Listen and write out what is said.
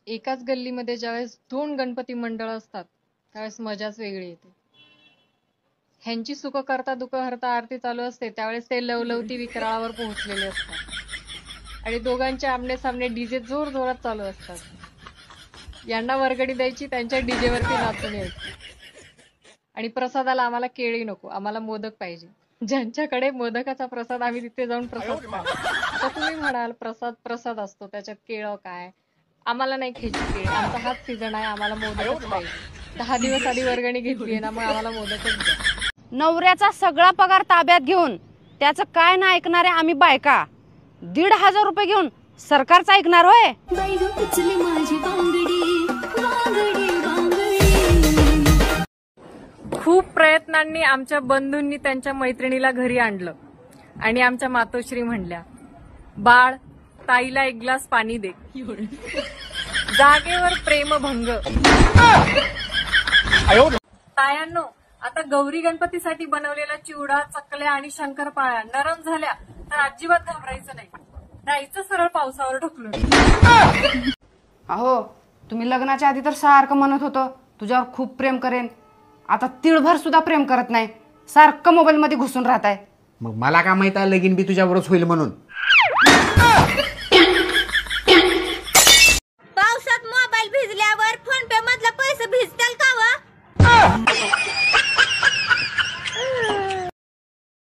एकाच गल्लीमध्ये ज्यावेळेस 2 गणपती मंडळ असतात त्यावेळेस मजाच वेगळी येते. ह्यांची सुख करता दुःख हरता आरती चालू असते त्यावेळेस ते लवलवती विक्राळावर पोहोचलेले असतात आणि दोघांचे आमने सामने डीजे जोर जोरात चालू असतात. यांना वर्गणी द्यायची, त्यांच्या डीजे वरती नाचून यायचं. आणि प्रसादाला आम्हाला केळी नको, आम्हाला मोदक पाहिजे. ज्यांच्याकडे मोदकाचा प्रसाद आम्ही तिथे जाऊन प्रसाद खातो. आता तुम्ही म्हणाल प्रसाद प्रसाद असतो त्याच्यात केळं काय, आम्हाला नाही खायची केळी, आमचा हाच सीझन आहे, आम्हाला मोदकच पाहिजे. 10 दिवस आधी वर्गणी घेतली ना, मग आम्हाला मोदकच द्या. नवऱ्याचा सगळा पगार ताब्यात घेऊन त्याचं काय ना ऐकणारे आम्ही बायका 1,500 रुपये घेऊन सरकारचं ऐकणार होय. खूप प्रयत्नांनी आमच्या बंधूंनी त्यांच्या मैत्रिणीला घरी आणलं आणि आमच्या मातोश्री म्हणल्या, बाळ ताईला 1 ग्लास पाणी दे. जागेवर प्रेमभंग. तायांनो, आता गौरी गणपतीसाठी बनवलेला चिवडा, चकल्या आणि शंकरपाळ्या नरम झाल्या तर अजिबात घाबरायचं नाही, जायचं सरळ पावसावर ढकलून. अहो, तुम्ही लग्नाच्या आधी तर सारखं म्हणत होतं तुझ्यावर खूप प्रेम करेन, आता तिळभर सुद्धा प्रेम करत नाही, सारखं मोबाईल मध्ये घुसून राहताय. मग मला काय माहित आहे लगीन बी तुझ्यावरच होईल म्हणून.